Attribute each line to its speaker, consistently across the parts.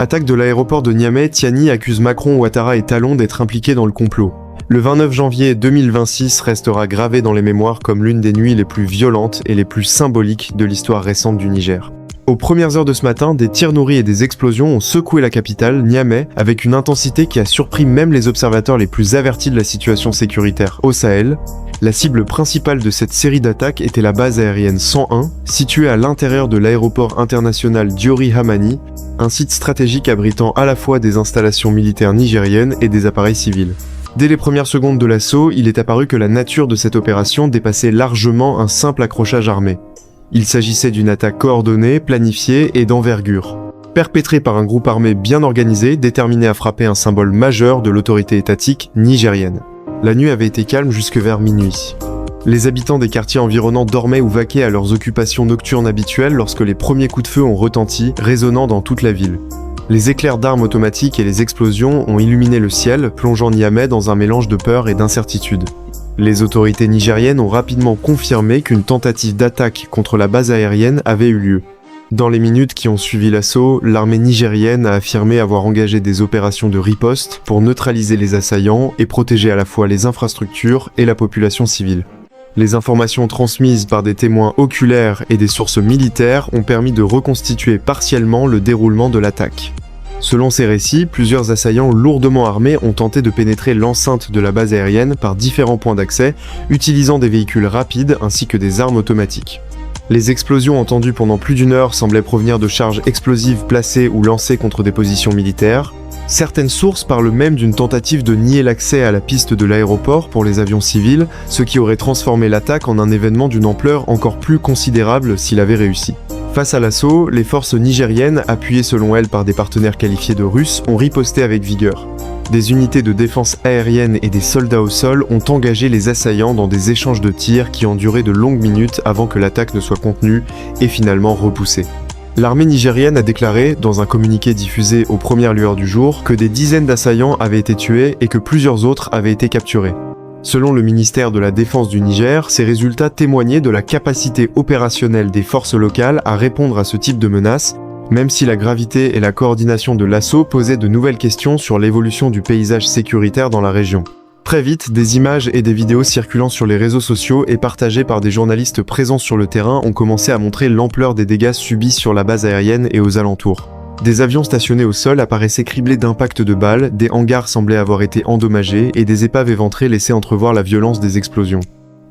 Speaker 1: Attaque de l'aéroport de Niamey, Tiani accuse Macron, Ouattara et Talon d'être impliqués dans le complot. Le 29 janvier 2026 restera gravé dans les mémoires comme l'une des nuits les plus violentes et les plus symboliques de l'histoire récente du Niger. Aux premières heures de ce matin, des tirs nourris et des explosions ont secoué la capitale, Niamey, avec une intensité qui a surpris même les observateurs les plus avertis de la situation sécuritaire au Sahel. La cible principale de cette série d'attaques était la base aérienne 101, située à l'intérieur de l'aéroport international Diori Hamani, un site stratégique abritant à la fois des installations militaires nigériennes et des appareils civils. Dès les premières secondes de l'assaut, il est apparu que la nature de cette opération dépassait largement un simple accrochage armé. Il s'agissait d'une attaque coordonnée, planifiée et d'envergure, perpétrée par un groupe armé bien organisé, déterminé à frapper un symbole majeur de l'autorité étatique nigérienne. La nuit avait été calme jusque vers minuit. Les habitants des quartiers environnants dormaient ou vaquaient à leurs occupations nocturnes habituelles lorsque les premiers coups de feu ont retenti, résonnant dans toute la ville. Les éclairs d'armes automatiques et les explosions ont illuminé le ciel, plongeant Niamey dans un mélange de peur et d'incertitude. Les autorités nigériennes ont rapidement confirmé qu'une tentative d'attaque contre la base aérienne avait eu lieu. Dans les minutes qui ont suivi l'assaut, l'armée nigérienne a affirmé avoir engagé des opérations de riposte pour neutraliser les assaillants et protéger à la fois les infrastructures et la population civile. Les informations transmises par des témoins oculaires et des sources militaires ont permis de reconstituer partiellement le déroulement de l'attaque. Selon ces récits, plusieurs assaillants lourdement armés ont tenté de pénétrer l'enceinte de la base aérienne par différents points d'accès, utilisant des véhicules rapides ainsi que des armes automatiques. Les explosions entendues pendant plus d'une heure semblaient provenir de charges explosives placées ou lancées contre des positions militaires. Certaines sources parlent même d'une tentative de nier l'accès à la piste de l'aéroport pour les avions civils, ce qui aurait transformé l'attaque en un événement d'une ampleur encore plus considérable s'il avait réussi. Face à l'assaut, les forces nigériennes, appuyées selon elles par des partenaires qualifiés de Russes, ont riposté avec vigueur. Des unités de défense aérienne et des soldats au sol ont engagé les assaillants dans des échanges de tirs qui ont duré de longues minutes avant que l'attaque ne soit contenue et finalement repoussée. L'armée nigérienne a déclaré, dans un communiqué diffusé aux premières lueurs du jour, que des dizaines d'assaillants avaient été tués et que plusieurs autres avaient été capturés. Selon le ministère de la Défense du Niger, ces résultats témoignaient de la capacité opérationnelle des forces locales à répondre à ce type de menaces, même si la gravité et la coordination de l'assaut posaient de nouvelles questions sur l'évolution du paysage sécuritaire dans la région. Très vite, des images et des vidéos circulant sur les réseaux sociaux et partagées par des journalistes présents sur le terrain ont commencé à montrer l'ampleur des dégâts subis sur la base aérienne et aux alentours. Des avions stationnés au sol apparaissaient criblés d'impacts de balles, des hangars semblaient avoir été endommagés et des épaves éventrées laissaient entrevoir la violence des explosions.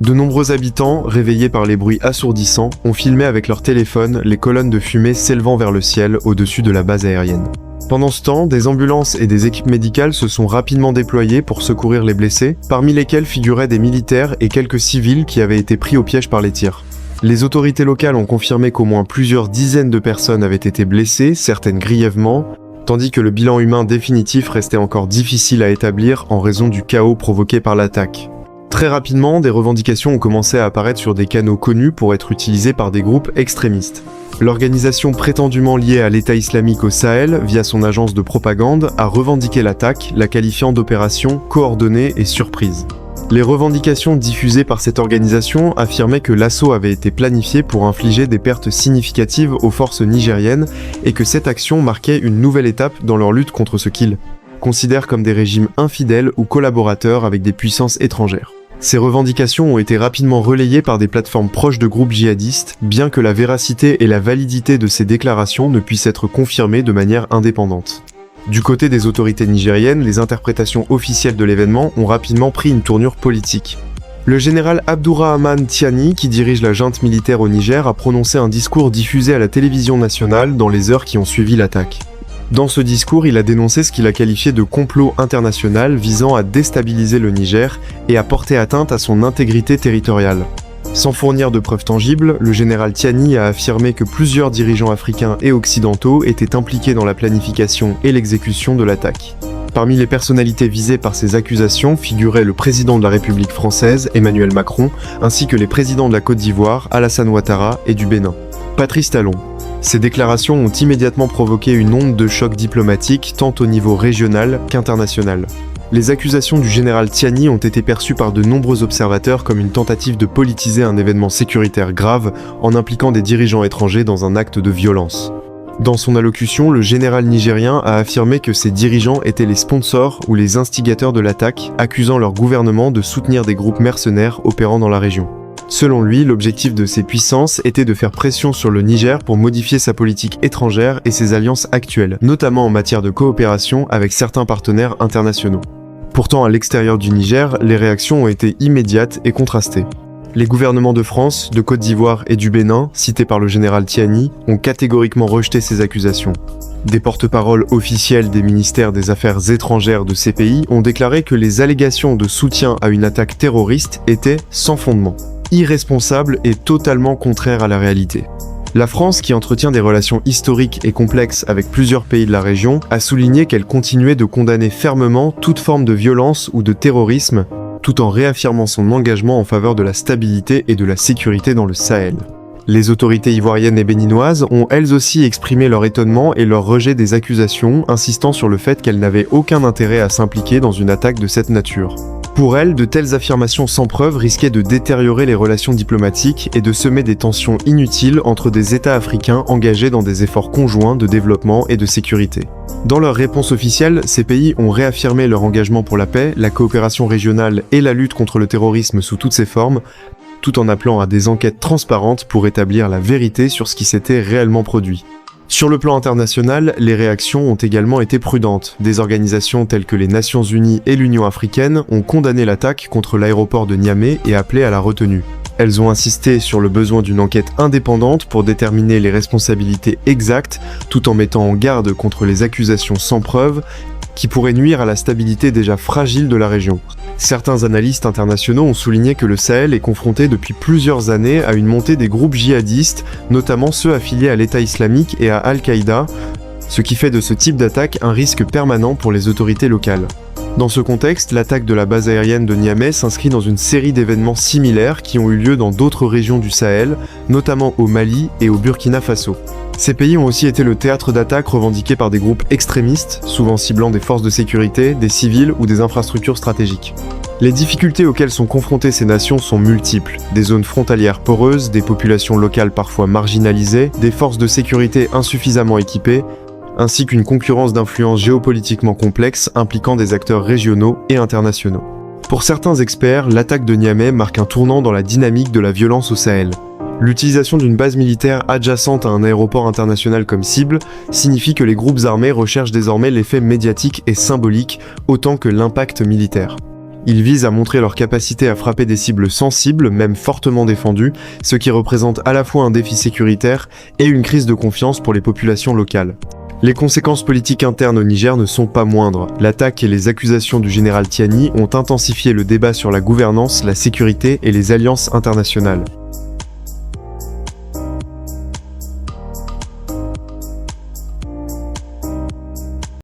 Speaker 1: De nombreux habitants, réveillés par les bruits assourdissants, ont filmé avec leur téléphone les colonnes de fumée s'élevant vers le ciel au-dessus de la base aérienne. Pendant ce temps, des ambulances et des équipes médicales se sont rapidement déployées pour secourir les blessés, parmi lesquels figuraient des militaires et quelques civils qui avaient été pris au piège par les tirs. Les autorités locales ont confirmé qu'au moins plusieurs dizaines de personnes avaient été blessées, certaines grièvement, tandis que le bilan humain définitif restait encore difficile à établir en raison du chaos provoqué par l'attaque. Très rapidement, des revendications ont commencé à apparaître sur des canaux connus pour être utilisés par des groupes extrémistes. L'organisation prétendument liée à l'État islamique au Sahel, via son agence de propagande, a revendiqué l'attaque, la qualifiant d'opération coordonnée et surprise. Les revendications diffusées par cette organisation affirmaient que l'assaut avait été planifié pour infliger des pertes significatives aux forces nigériennes et que cette action marquait une nouvelle étape dans leur lutte contre ce qu'ils considèrent comme des régimes infidèles ou collaborateurs avec des puissances étrangères. Ces revendications ont été rapidement relayées par des plateformes proches de groupes djihadistes, bien que la véracité et la validité de ces déclarations ne puissent être confirmées de manière indépendante. Du côté des autorités nigériennes, les interprétations officielles de l'événement ont rapidement pris une tournure politique. Le général Abdourahmane Tiani, qui dirige la junte militaire au Niger, a prononcé un discours diffusé à la télévision nationale dans les heures qui ont suivi l'attaque. Dans ce discours, il a dénoncé ce qu'il a qualifié de complot international visant à déstabiliser le Niger et à porter atteinte à son intégrité territoriale. Sans fournir de preuves tangibles, le général Tiani a affirmé que plusieurs dirigeants africains et occidentaux étaient impliqués dans la planification et l'exécution de l'attaque. Parmi les personnalités visées par ces accusations figuraient le président de la République française, Emmanuel Macron, ainsi que les présidents de la Côte d'Ivoire, Alassane Ouattara, et du Bénin, Patrice Talon. Ces déclarations ont immédiatement provoqué une onde de choc diplomatique tant au niveau régional qu'international. Les accusations du général Tiani ont été perçues par de nombreux observateurs comme une tentative de politiser un événement sécuritaire grave en impliquant des dirigeants étrangers dans un acte de violence. Dans son allocution, le général nigérien a affirmé que ses dirigeants étaient les sponsors ou les instigateurs de l'attaque, accusant leur gouvernement de soutenir des groupes mercenaires opérant dans la région. Selon lui, l'objectif de ces puissances était de faire pression sur le Niger pour modifier sa politique étrangère et ses alliances actuelles, notamment en matière de coopération avec certains partenaires internationaux. Pourtant, à l'extérieur du Niger, les réactions ont été immédiates et contrastées. Les gouvernements de France, de Côte d'Ivoire et du Bénin, cités par le général Tiani, ont catégoriquement rejeté ces accusations. Des porte-paroles officiels des ministères des Affaires étrangères de ces pays ont déclaré que les allégations de soutien à une attaque terroriste étaient sans fondement, irresponsables et totalement contraires à la réalité. La France, qui entretient des relations historiques et complexes avec plusieurs pays de la région, a souligné qu'elle continuait de condamner fermement toute forme de violence ou de terrorisme, tout en réaffirmant son engagement en faveur de la stabilité et de la sécurité dans le Sahel. Les autorités ivoiriennes et béninoises ont elles aussi exprimé leur étonnement et leur rejet des accusations, insistant sur le fait qu'elles n'avaient aucun intérêt à s'impliquer dans une attaque de cette nature. Pour elles, de telles affirmations sans preuve risquaient de détériorer les relations diplomatiques et de semer des tensions inutiles entre des États africains engagés dans des efforts conjoints de développement et de sécurité. Dans leur réponse officielle, ces pays ont réaffirmé leur engagement pour la paix, la coopération régionale et la lutte contre le terrorisme sous toutes ses formes, tout en appelant à des enquêtes transparentes pour établir la vérité sur ce qui s'était réellement produit. Sur le plan international, les réactions ont également été prudentes. Des organisations telles que les Nations Unies et l'Union africaine ont condamné l'attaque contre l'aéroport de Niamey et appelé à la retenue. Elles ont insisté sur le besoin d'une enquête indépendante pour déterminer les responsabilités exactes, tout en mettant en garde contre les accusations sans preuve qui pourraient nuire à la stabilité déjà fragile de la région. Certains analystes internationaux ont souligné que le Sahel est confronté depuis plusieurs années à une montée des groupes djihadistes, notamment ceux affiliés à l'État islamique et à Al-Qaïda, ce qui fait de ce type d'attaque un risque permanent pour les autorités locales. Dans ce contexte, l'attaque de la base aérienne de Niamey s'inscrit dans une série d'événements similaires qui ont eu lieu dans d'autres régions du Sahel, notamment au Mali et au Burkina Faso. Ces pays ont aussi été le théâtre d'attaques revendiquées par des groupes extrémistes, souvent ciblant des forces de sécurité, des civils ou des infrastructures stratégiques. Les difficultés auxquelles sont confrontées ces nations sont multiples. Des zones frontalières poreuses, des populations locales parfois marginalisées, des forces de sécurité insuffisamment équipées, ainsi qu'une concurrence d'influence géopolitiquement complexe impliquant des acteurs régionaux et internationaux. Pour certains experts, l'attaque de Niamey marque un tournant dans la dynamique de la violence au Sahel. L'utilisation d'une base militaire adjacente à un aéroport international comme cible signifie que les groupes armés recherchent désormais l'effet médiatique et symbolique autant que l'impact militaire. Ils visent à montrer leur capacité à frapper des cibles sensibles, même fortement défendues, ce qui représente à la fois un défi sécuritaire et une crise de confiance pour les populations locales. Les conséquences politiques internes au Niger ne sont pas moindres. L'attaque et les accusations du général Tiani ont intensifié le débat sur la gouvernance, la sécurité et les alliances internationales.